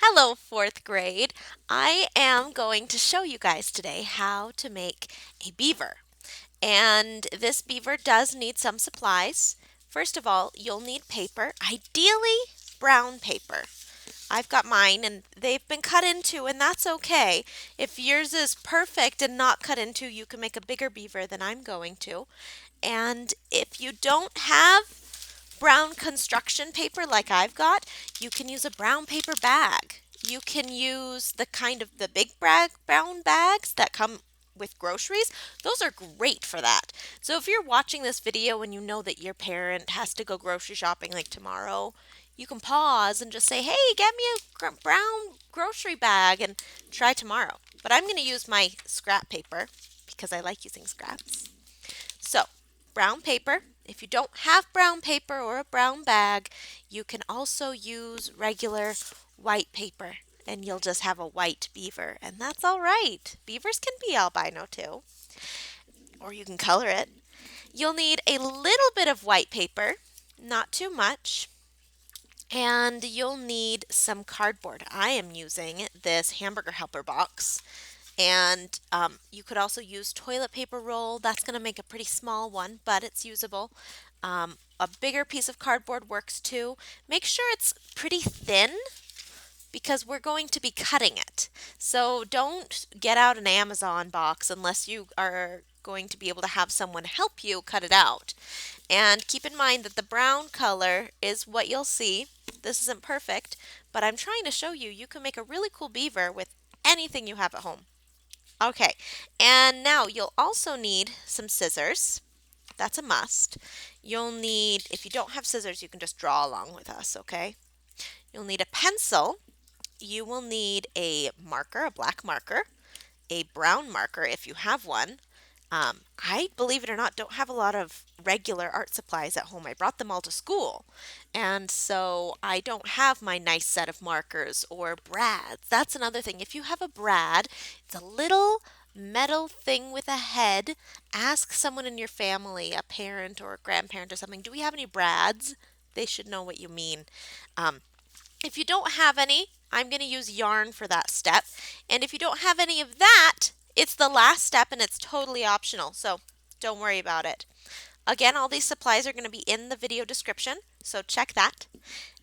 Hello, fourth grade. I am going to show you guys today how to make a beaver. And this beaver does need some supplies. First of all, you'll need paper, ideally brown paper. I've got mine and they've been cut into, and that's okay. If yours is perfect and not cut into, you can make a bigger beaver than I'm going to. And if you don't have brown construction paper like I've got, you can use a brown paper bag. You can use the big brown bags that come with groceries. Those are great for that. So if you're watching this video and you know that your parent has to go grocery shopping like tomorrow, you can pause and just say, "Hey, get me a brown grocery bag and try tomorrow." But I'm going to use my scrap paper because I like using scraps. So, brown paper. If you don't have brown paper or a brown bag, you can also use regular white paper and you'll just have a white beaver. And that's all right. Beavers can be albino too, or you can color it. You'll need a little bit of white paper, not too much. And you'll need some cardboard. I am using this hamburger helper box. And you could also use toilet paper roll. That's going to make a pretty small one, but it's usable. A bigger piece of cardboard works too. Make sure it's pretty thin because we're going to be cutting it. So don't get out an Amazon box unless you are going to be able to have someone help you cut it out. And keep in mind that the brown color is what you'll see. This isn't perfect, but I'm trying to show you you can make a really cool beaver with anything you have at home. Okay, and now you'll also need some scissors. That's a must. You'll need, if you don't have scissors, you can just draw along with us, okay? You'll need a pencil. You will need a marker, a black marker, a brown marker if you have one. I, believe it or not, don't have a lot of regular art supplies at home. I brought them all to school. And so I don't have my nice set of markers or brads. That's another thing. If you have a brad, it's a little metal thing with a head. Ask someone in your family, a parent or a grandparent or something, do we have any brads? They should know what you mean. Um, if you don't have any, I'm going to use yarn for that step. And if you don't have any of that, it's the last step and it's totally optional. So don't worry about it. Again, all these supplies are going to be in the video description, so check that.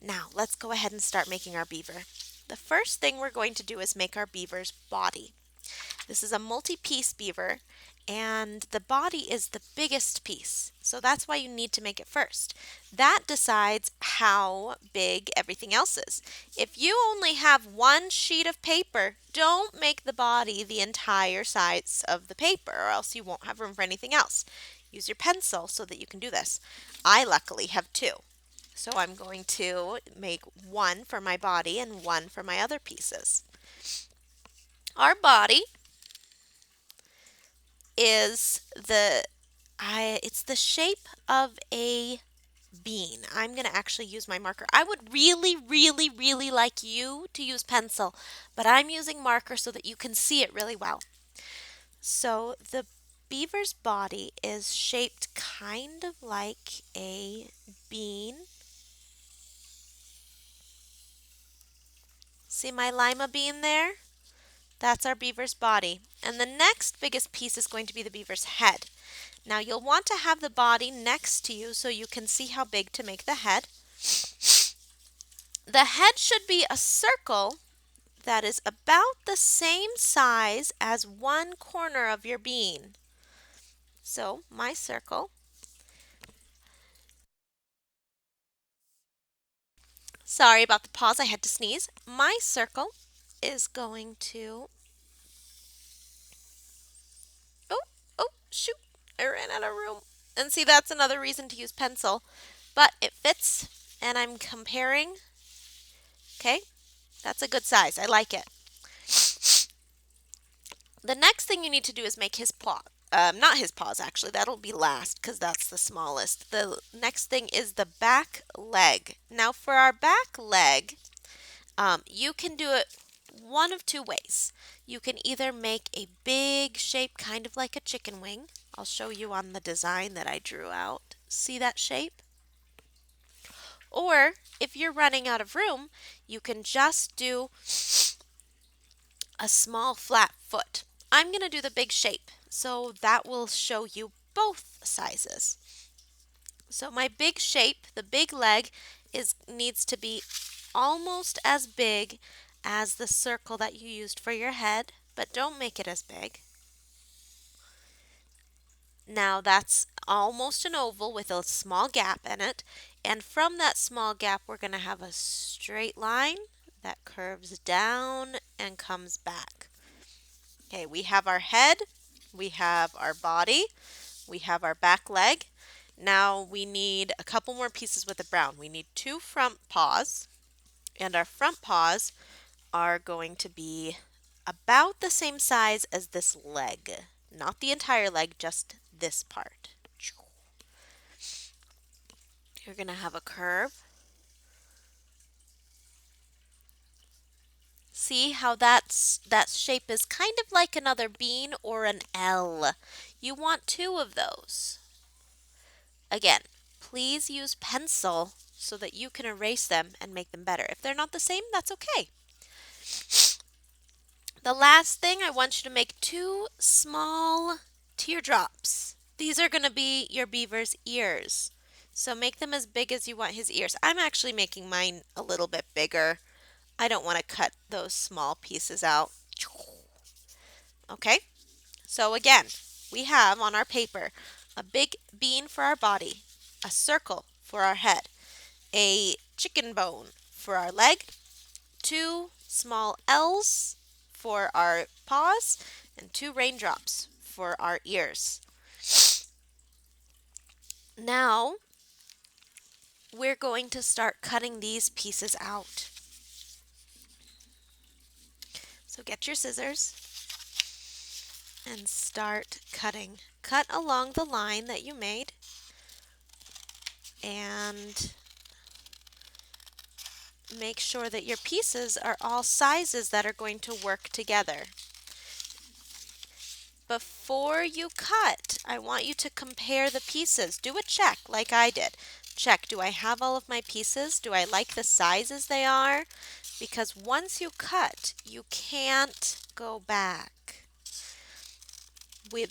Now, let's go ahead and start making our beaver. The first thing we're going to do is make our beaver's body. This is a multi-piece beaver, and the body is the biggest piece. So that's why you need to make it first. That decides how big everything else is. If you only have one sheet of paper, don't make the body the entire size of the paper, or else you won't have room for anything else. Use your pencil so that you can do this. I luckily have two. So I'm going to make one for my body and one for my other pieces. Our body is it's the shape of a bean. I'm going to actually use my marker. I would really, really, really like you to use pencil, but I'm using marker so that you can see it really well. So the beaver's body is shaped kind of like a bean. See my lima bean there? That's our beaver's body. And the next biggest piece is going to be the beaver's head. Now you'll want to have the body next to you so you can see how big to make the head. The head should be a circle that is about the same size as one corner of your bean. So my circle Sorry about the pause, I had to sneeze. My circle is going to Oh, oh, shoot. I ran out of room. And see, that's another reason to use pencil. But it fits, and I'm comparing. Okay, that's a good size. I like it. The next thing you need to do is make his paw. Not his paws, actually. That'll be last because that's the smallest. The next thing is the back leg. Now, for our back leg, you can do it one of two ways. You can either make a big shape, kind of like a chicken wing. I'll show you on the design that I drew out. See that shape? Or if you're running out of room, you can just do a small flat foot. I'm going to do the big shape, so that will show you both sizes. So my big shape, the big leg, needs to be almost as big as the circle that you used for your head, but don't make it as big. Now that's almost an oval with a small gap in it, and from that small gap we're going to have a straight line that curves down and comes back. Okay, we have our head, we have our body, we have our back leg. Now we need a couple more pieces with the brown. We need 2 front paws, and our front paws are going to be about the same size as this leg. Not the entire leg, just this part. You're going to have a curve. See how that shape is kind of like another bean or an L. You want 2 of those. Again, please use pencil so that you can erase them and make them better. If they're not the same, that's okay. The last thing, I want you to make 2 small teardrops. These are going to be your beaver's ears. So make them as big as you want his ears. I'm actually making mine a little bit bigger. I don't want to cut those small pieces out. Okay, so again, we have on our paper a big bean for our body, a circle for our head, a chicken bone for our leg, 2 small L's for our paws, and 2 raindrops for our ears. Now we're going to start cutting these pieces out. So get your scissors and start cutting. Cut along the line that you made and make sure that your pieces are all sizes that are going to work together. Before you cut, I want you to compare the pieces. Do a check like I did. Check, do I have all of my pieces? Do I like the sizes they are? Because once you cut, you can't go back.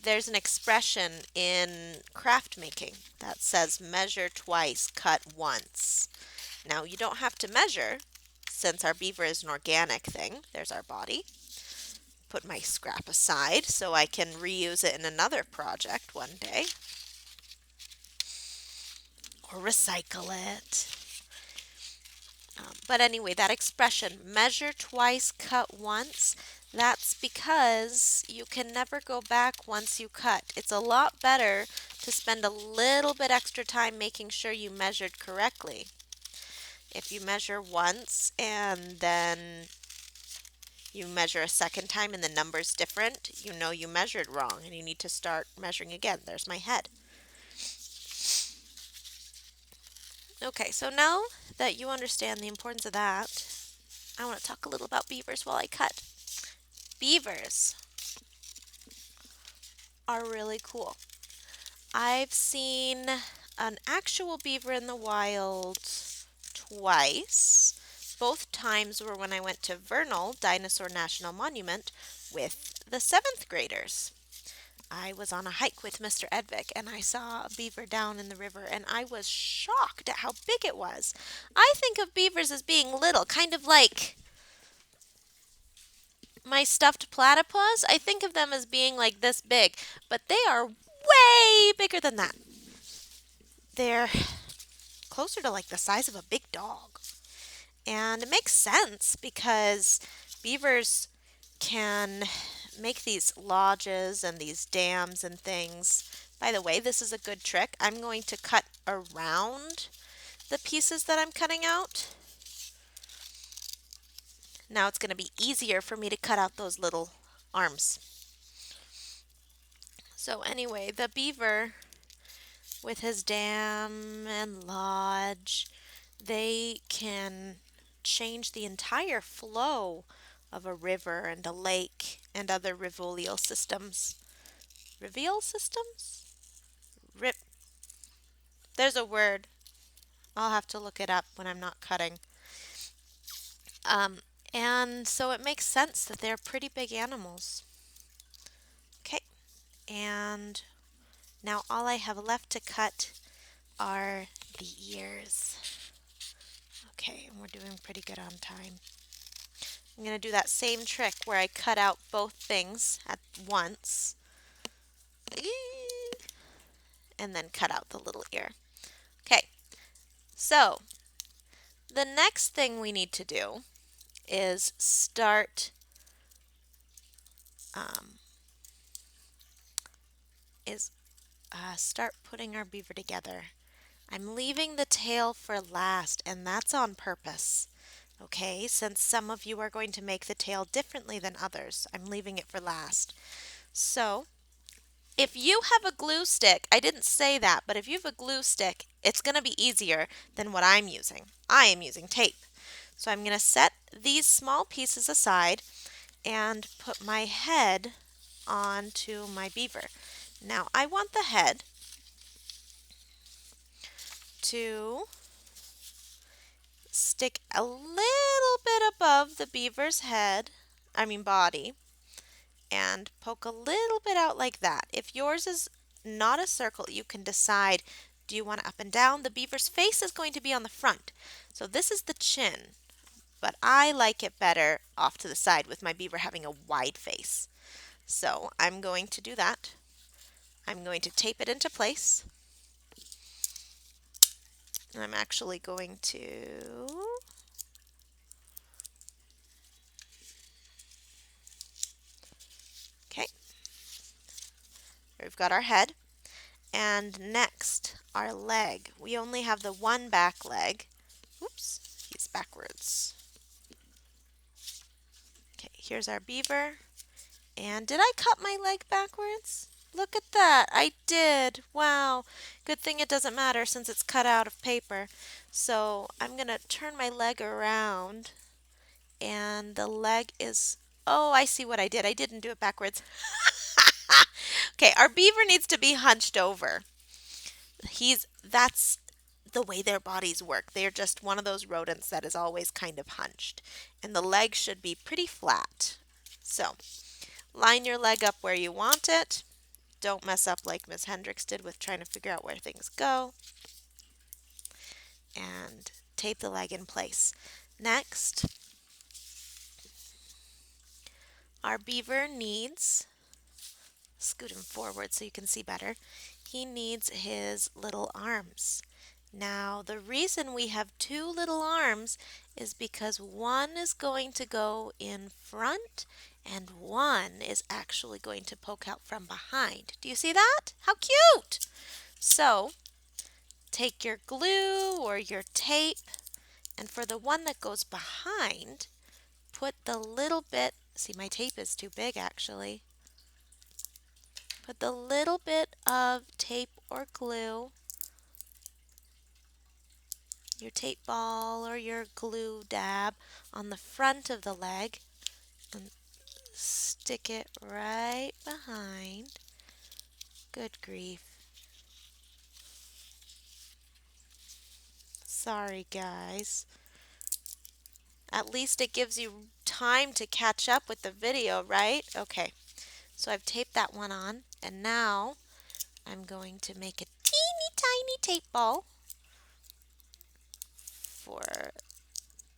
There's an expression in craft making that says measure twice, cut once. Now you don't have to measure since our beaver is an organic thing. There's our body. Put my scrap aside so I can reuse it in another project one day. Or recycle it. But anyway, that expression, measure twice, cut once, that's because you can never go back once you cut. It's a lot better to spend a little bit extra time making sure you measured correctly. If you measure once and then you measure a second time and the number's different, you know you measured wrong and you need to start measuring again. There's my head. Okay, so now that you understand the importance of that, I want to talk a little about beavers while I cut. Beavers are really cool. I've seen an actual beaver in the wild twice. Both times were when I went to Vernal Dinosaur National Monument with the 7th graders. I was on a hike with Mr. Edvik and I saw a beaver down in the river and I was shocked at how big it was. I think of beavers as being little, kind of like my stuffed platypus. I think of them as being like this big, but they are way bigger than that. They're closer to like the size of a big dog. And it makes sense because beavers can make these lodges and these dams and things. By the way, this is a good trick. I'm going to cut around the pieces that I'm cutting out. Now it's going to be easier for me to cut out those little arms. So anyway, the beaver with his dam and lodge, they can change the entire flow of a river and a lake and other rivual systems. Rivual systems? There's a word. I'll have to look it up when I'm not cutting. Um, and so it makes sense that they're pretty big animals. Okay, and now all I have left to cut are the ears. Okay, and we're doing pretty good on time. I'm going to do that same trick where I cut out both things at once. And then cut out the little ear. Okay, so the next thing we need to do is um, start putting our beaver together. I'm leaving the tail for last, and that's on purpose. Okay, since some of you are going to make the tail differently than others, I'm leaving it for last. So, if you have a glue stick, I didn't say that, but if you have a glue stick, it's going to be easier than what I'm using. I am using tape. So I'm going to set these small pieces aside and put my head onto my beaver. Now I want the head to stick a little bit above the beaver's body, and poke a little bit out like that. If yours is not a circle, you can decide, do you want it up and down? The beaver's face is going to be on the front. So this is the chin, but I like it better off to the side with my beaver having a wide face. So I'm going to do that. I'm going to tape it into place. And I'm actually going to okay, we've got our head. And next, our leg. We only have the one back leg. Oops, he's backwards. Okay, here's our beaver. And did I cut my leg backwards? Look at that. I did. Wow. Good thing it doesn't matter since it's cut out of paper. So I'm going to turn my leg around. And the leg is... Oh, I see what I did. I didn't do it backwards. Okay, our beaver needs to be hunched over. That's the way their bodies work. They're just one of those rodents that is always kind of hunched. And the leg should be pretty flat. So, line your leg up where you want it. Don't mess up like Miss Hendricks did with trying to figure out where things go. And tape the leg in place. Next, our beaver needs, scoot him forward so you can see better, he needs his little arms. Now, the reason we have two little arms is because one is going to go in front and one is actually going to poke out from behind. Do you see that? How cute! So, take your glue or your tape, and for the one that goes behind, put the little bit, see my tape is too big actually, put the little bit of tape or glue, your tape ball or your glue dab on the front of the leg and stick it right behind. Good grief. Sorry guys. At least it gives you time to catch up with the video, right? Okay, so I've taped that one on, and now I'm going to make a teeny tiny tape ball for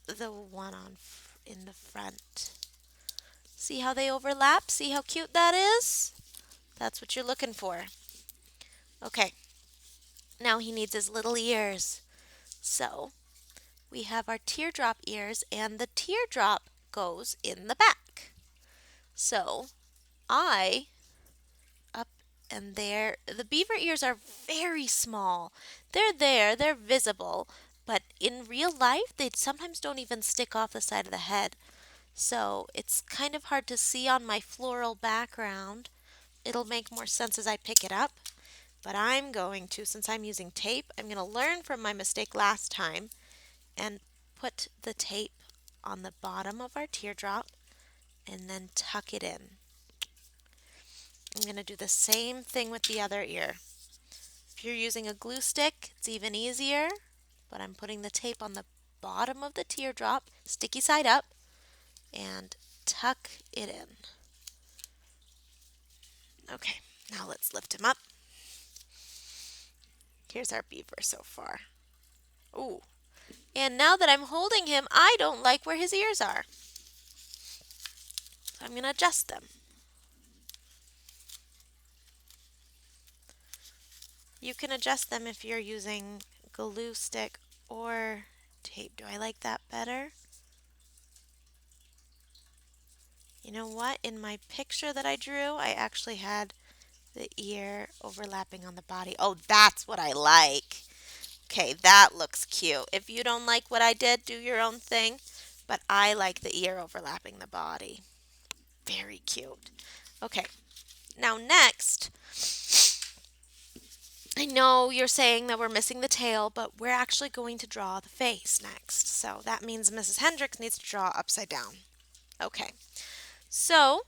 the one in the front. See how they overlap? See how cute that is? That's what you're looking for. Okay, now he needs his little ears. So we have our teardrop ears, and the teardrop goes in the back. So I up and there, the beaver ears are very small. They're there, they're visible, but in real life they sometimes don't even stick off the side of the head. So it's kind of hard to see on my floral background. It'll make more sense as I pick it up. But I'm going to, since I'm using tape, I'm going to learn from my mistake last time and put the tape on the bottom of our teardrop and then tuck it in. I'm going to do the same thing with the other ear. If you're using a glue stick, it's even easier, but I'm putting the tape on the bottom of the teardrop, sticky side up, and tuck it in. Okay, now let's lift him up. Here's our beaver so far. Ooh. And now that I'm holding him, I don't like where his ears are. So I'm going to adjust them. You can adjust them if you're using glue stick or tape. Do I like that better? You know what? In my picture that I drew, I actually had the ear overlapping on the body. Oh, that's what I like. Okay, that looks cute. If you don't like what I did, do your own thing. But I like the ear overlapping the body. Very cute. Okay, now next, I know you're saying that we're missing the tail, but we're actually going to draw the face next. So that means Mrs. Hendricks needs to draw upside down. Okay, so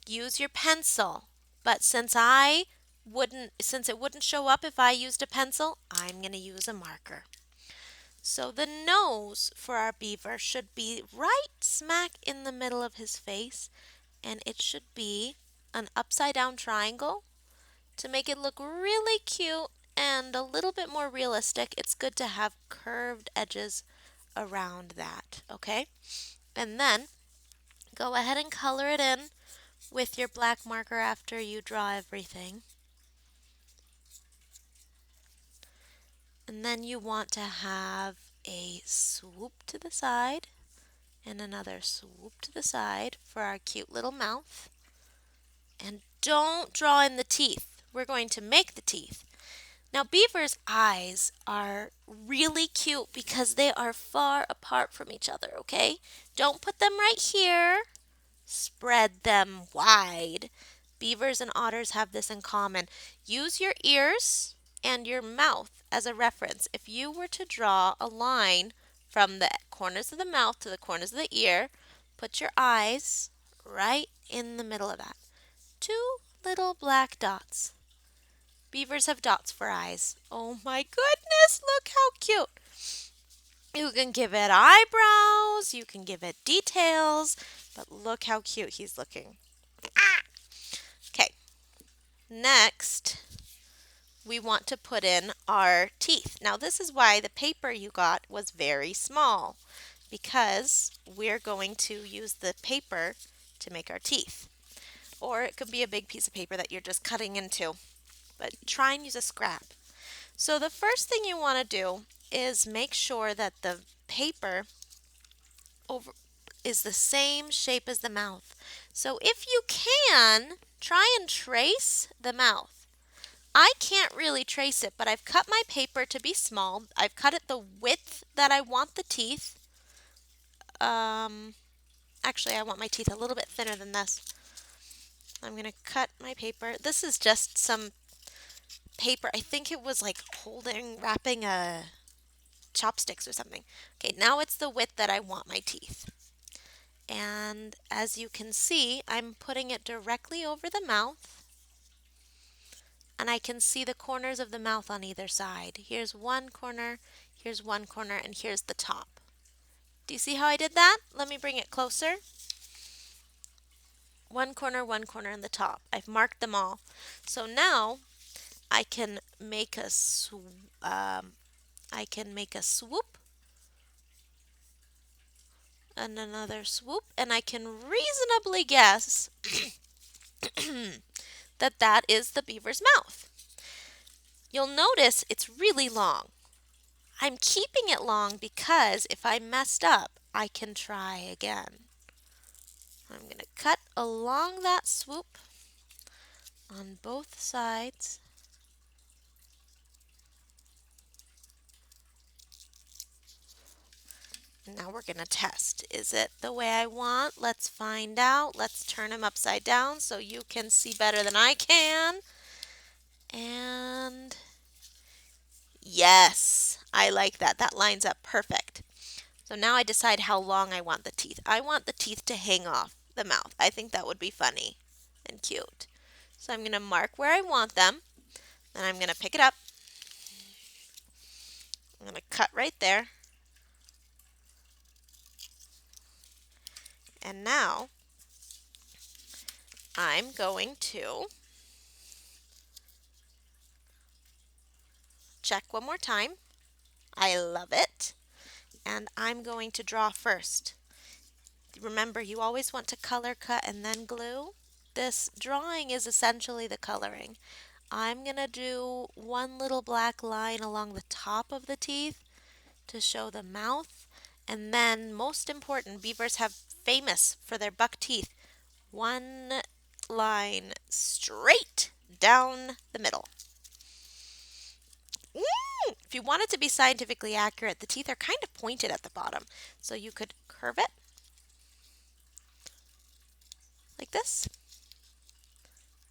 use your pencil. But since it wouldn't show up if I used a pencil, I'm going to use a marker. So the nose for our beaver should be right smack in the middle of his face, and it should be an upside down triangle. To make it look really cute and a little bit more realistic, it's good to have curved edges around that, okay? And then go ahead and color it in with your black marker after you draw everything. And then you want to have a swoop to the side and another swoop to the side for our cute little mouth. And don't draw in the teeth. We're going to make the teeth. Now, beavers' eyes are really cute because they are far apart from each other, okay? Don't put them right here. Spread them wide. Beavers and otters have this in common. Use your ears and your mouth as a reference. If you were to draw a line from the corners of the mouth to the corners of the ear, put your eyes right in the middle of that. Two little black dots. Beavers have dots for eyes. Oh my goodness, look how cute. You can give it eyebrows, you can give it details, but look how cute he's looking. Okay, next we want to put in our teeth. Now this is why the paper you got was very small, because we're going to use the paper to make our teeth. Or it could be a big piece of paper that you're just cutting into, but try and use a scrap. So the first thing you want to do is make sure that the paper is the same shape as the mouth. So if you can, try and trace the mouth. I can't really trace it, but I've cut my paper to be small. I've cut it the width that I want the teeth. Actually, I want my teeth a little bit thinner than this. I'm going to cut my paper. This is just some paper. I think it was like wrapping a chopsticks or something. Okay, now it's the width that I want my teeth. And as you can see, I'm putting it directly over the mouth. And I can see the corners of the mouth on either side. Here's one corner, and here's the top. Do you see how I did that? Let me bring it closer. One corner, and the top. I've marked them all. So now I can make a swoop, and another swoop, and I can reasonably guess that that is the beaver's mouth. You'll notice it's really long. I'm keeping it long because if I messed up, I can try again. I'm going to cut along that swoop on both sides. Now we're going to test. Is it the way I want? Let's find out. Let's turn him upside down so you can see better than I can. And yes, I like that. That lines up perfect. So now I decide how long I want the teeth. I want the teeth to hang off the mouth. I think that would be funny and cute. So I'm going to mark where I want them. Then I'm going to pick it up. I'm going to cut right there. And now I'm going to check one more time. I love it. And I'm going to draw first. Remember, you always want to color cut and then glue. This drawing is essentially the coloring. I'm going to do one little black line along the top of the teeth to show the mouth. And then, most important, beavers have famous for their buck teeth. One line straight down the middle. If you want it to be scientifically accurate, the teeth are kind of pointed at the bottom. So you could curve it like this.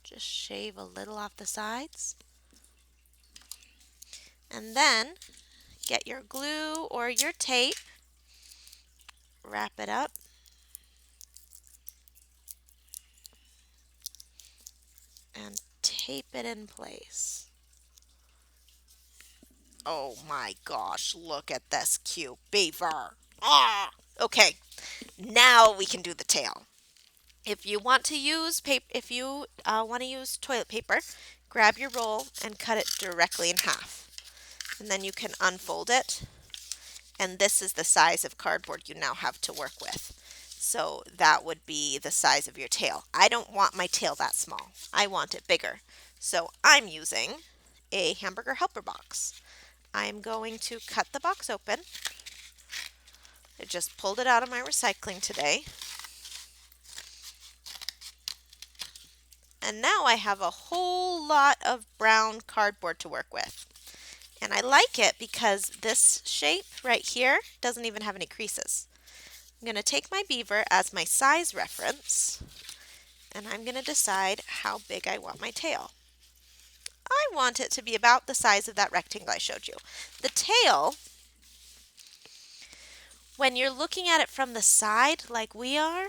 Just shave a little off the sides. And then get your glue or your tape, wrap it up, and tape it in place. Oh my gosh, look at this cute beaver. Ah! Okay, now we can do the tail. If you want to use toilet paper, grab your roll and cut it directly in half. And then you can unfold it. And this is the size of cardboard you now have to work with. So that would be the size of your tail. I don't want my tail that small. I want it bigger. So I'm using a hamburger helper box. I'm going to cut the box open. I just pulled it out of my recycling today. And now I have a whole lot of brown cardboard to work with. And I like it because this shape right here doesn't even have any creases. I'm going to take my beaver as my size reference, and I'm going to decide how big I want my tail. I want it to be about the size of that rectangle I showed you. The tail, when you're looking at it from the side like we are,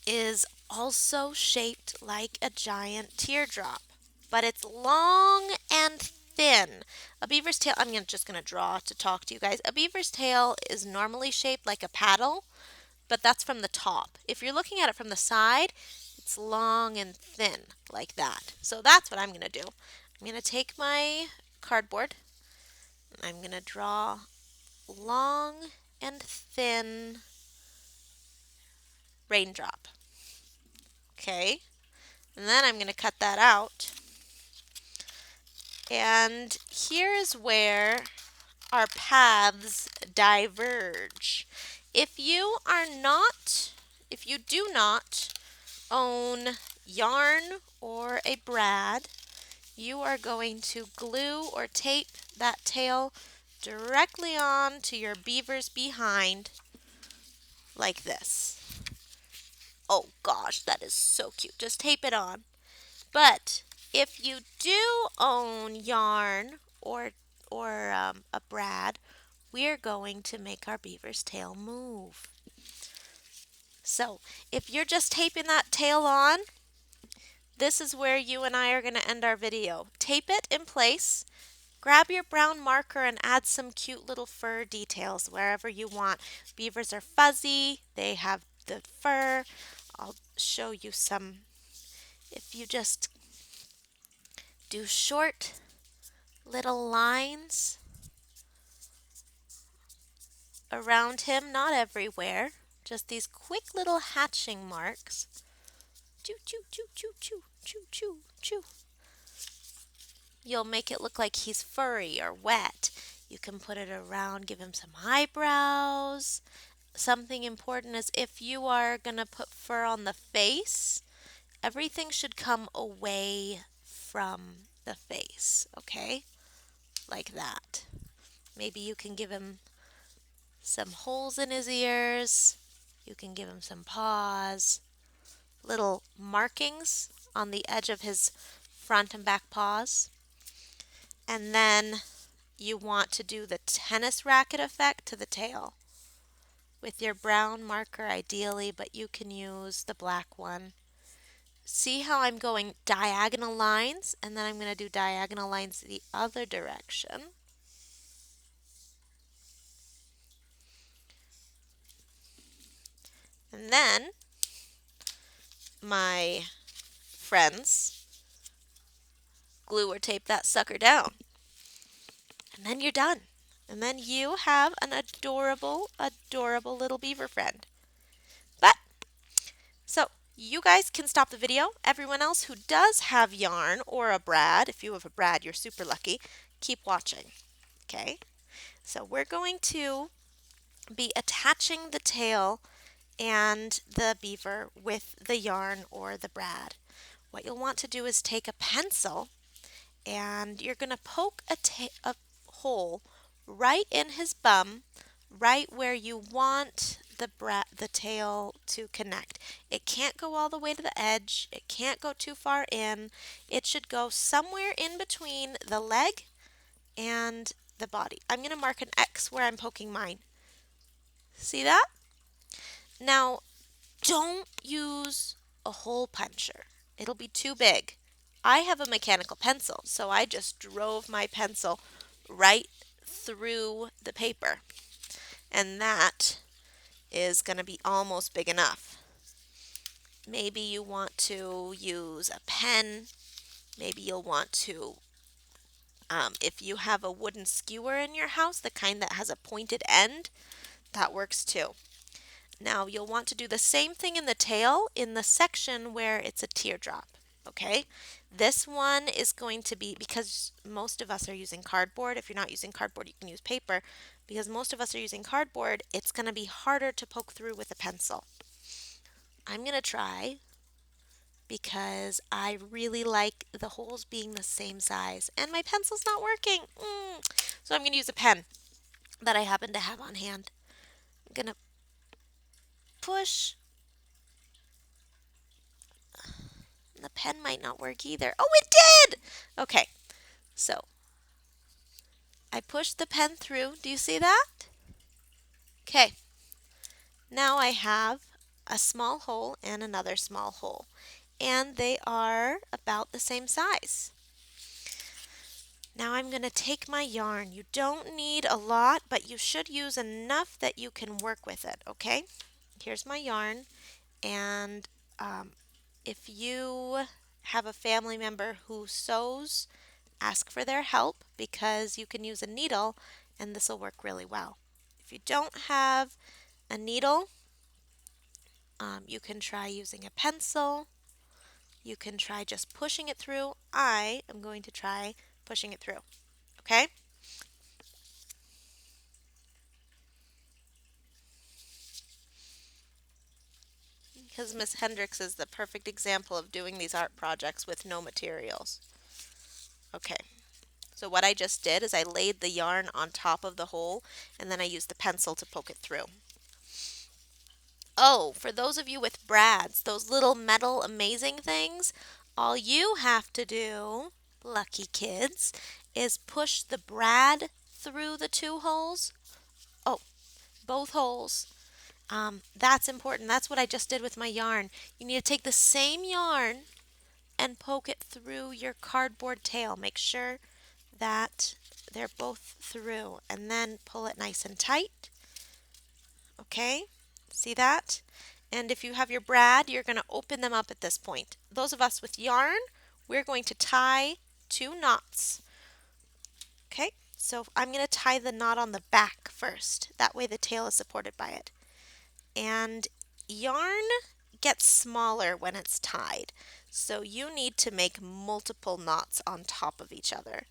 is also shaped like a giant teardrop, but it's long and thin. A beaver's tail, just going to draw to talk to you guys. A beaver's tail is normally shaped like a paddle, but that's from the top. If you're looking at it from the side, it's long and thin like that. So that's what I'm going to do. I'm going to take my cardboard and I'm going to draw long and thin raindrop. Okay, and then I'm going to cut that out. And here's where our paths diverge. If you do not own yarn or a brad, you are going to glue or tape that tail directly on to your beaver's behind like this. Oh gosh, that is so cute. Just tape it on. But if you do own yarn or a brad, we're going to make our beaver's tail move. So if you're just taping that tail on, this is where you and I are going to end our video. Tape it in place. Grab your brown marker and add some cute little fur details wherever you want. Beavers are fuzzy. They have the fur. I'll show you some. If you just do short little lines around him, not everywhere, just these quick little hatching marks. Choo, choo, choo, choo, choo, choo, choo, choo. You'll make it look like he's furry or wet. You can put it around, give him some eyebrows. Something important is if you are going to put fur on the face, everything should come away from the face, okay? Like that. Maybe you can give him some holes in his ears. You can give him some paws. Little markings on the edge of his front and back paws. And then you want to do the tennis racket effect to the tail with your brown marker ideally, but you can use the black one. See how I'm going diagonal lines, and then I'm going to do diagonal lines the other direction. And then my friends glue or tape that sucker down. And then you're done. And then you have an adorable, adorable little beaver friend. But, so you guys can stop the video. Everyone else who does have yarn or a brad, if you have a brad, you're super lucky, keep watching. Okay? So we're going to be attaching the tail and the beaver with the yarn or the brad. What you'll want to do is take a pencil and you're going to poke a hole right in his bum, right where you want the tail to connect. It can't go all the way to the edge. It can't go too far in. It should go somewhere in between the leg and the body. I'm going to mark an X where I'm poking mine. See that? Now, don't use a hole puncher. It'll be too big. I have a mechanical pencil, so I just drove my pencil right through the paper. And that is going to be almost big enough. Maybe you want to use a pen. Maybe you'll want to, if you have a wooden skewer in your house, the kind that has a pointed end, that works too. Now you'll want to do the same thing in the tail in the section where it's a teardrop. Okay, this one is going to be, because most of us are using cardboard. If you're not using cardboard, you can use paper. Because most of us are using cardboard, it's going to be harder to poke through with a pencil. I'm going to try because I really like the holes being the same size and my pencil's not working. So I'm going to use a pen that I happen to have on hand. I'm going to push. The pen might not work either. Oh, it did! Okay, so I pushed the pen through. Do you see that? Okay, now I have a small hole and another small hole, and they are about the same size. Now I'm going to take my yarn. You don't need a lot, but you should use enough that you can work with it, okay? Here's my yarn, and if you have a family member who sews, ask for their help because you can use a needle and this will work really well. If you don't have a needle, you can try using a pencil. You can try just pushing it through. I am going to try pushing it through. Okay? Because Miss Hendricks is the perfect example of doing these art projects with no materials. Okay. So what I just did is I laid the yarn on top of the hole and then I used the pencil to poke it through. Oh, for those of you with brads, those little metal amazing things, all you have to do, lucky kids, is push the brad through the two holes. Oh, both holes. That's important. That's what I just did with my yarn. You need to take the same yarn and poke it through your cardboard tail. Make sure that they're both through and then pull it nice and tight. Okay, see that? And if you have your brad, you're going to open them up at this point. Those of us with yarn, we're going to tie 2 knots. Okay, so I'm going to tie the knot on the back first. That way the tail is supported by it. And yarn gets smaller when it's tied, so you need to make multiple knots on top of each other.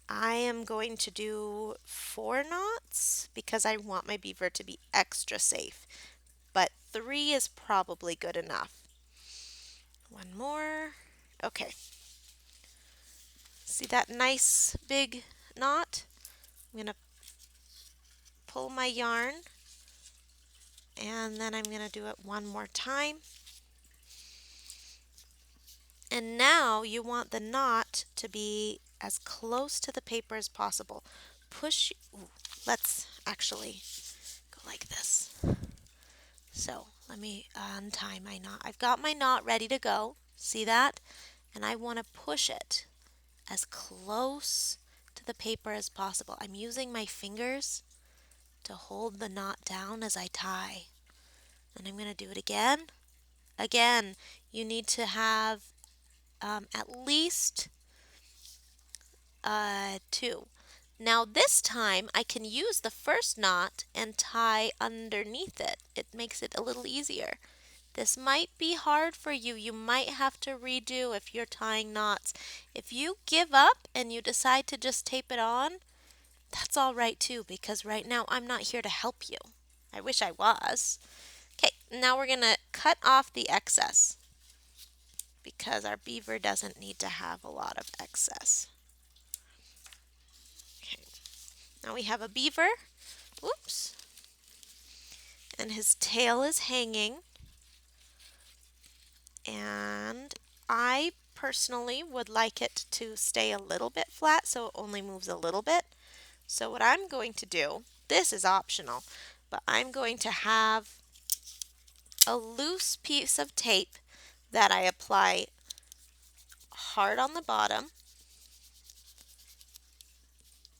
I am going to do 4 knots because I want my beaver to be extra safe, but 3 is probably good enough. One more. Okay. See that nice big knot? I'm going to pull my yarn and then I'm going to do it one more time. And now you want the knot to be as close to the paper as possible. Push, ooh, let's actually go like this. So let me untie my knot. I've got my knot ready to go. See that? And I want to push it as close to the paper as possible. I'm using my fingers to hold the knot down as I tie. And I'm going to do it again. Again, you need to have at least two. Now this time I can use the first knot and tie underneath it. It makes it a little easier. This might be hard for you. You might have to redo if you're tying knots. If you give up and you decide to just tape it on, that's all right too, because right now I'm not here to help you. I wish I was. Okay, now we're going to cut off the excess because our beaver doesn't need to have a lot of excess. Okay, now we have a beaver. Whoops. And his tail is hanging. And I personally would like it to stay a little bit flat so it only moves a little bit. So what I'm going to do, this is optional, but I'm going to have a loose piece of tape that I apply hard on the bottom.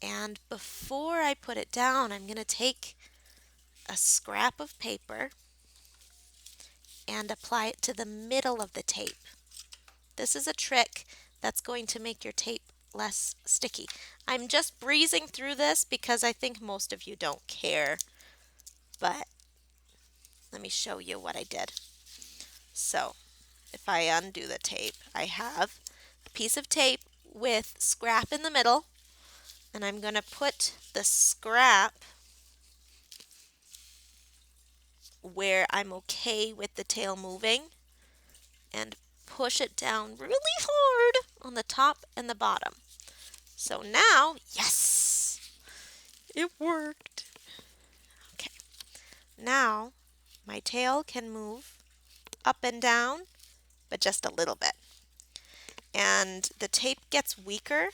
And before I put it down, I'm going to take a scrap of paper and apply it to the middle of the tape. This is a trick that's going to make your tape less sticky. I'm just breezing through this because I think most of you don't care, but let me show you what I did. So if I undo the tape, I have a piece of tape with scrap in the middle, and I'm going to put the scrap where I'm okay with the tail moving and push it down really hard on the top and the bottom. So now, yes, it worked. Okay, now my tail can move up and down, but just a little bit. And the tape gets weaker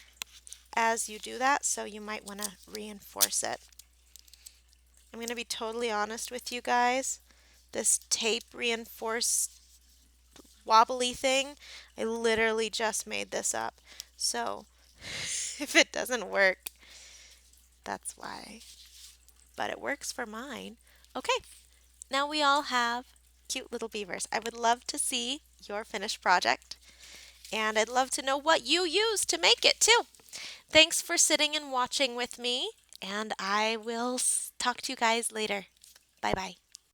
as you do that, so you might want to reinforce it. I'm going to be totally honest with you guys. This tape reinforced wobbly thing, I literally just made this up. So if it doesn't work, that's why. But it works for mine. Okay, now we all have cute little beavers. I would love to see your finished project, and I'd love to know what you used to make it too. Thanks for sitting and watching with me, and I will talk to you guys later. Bye bye.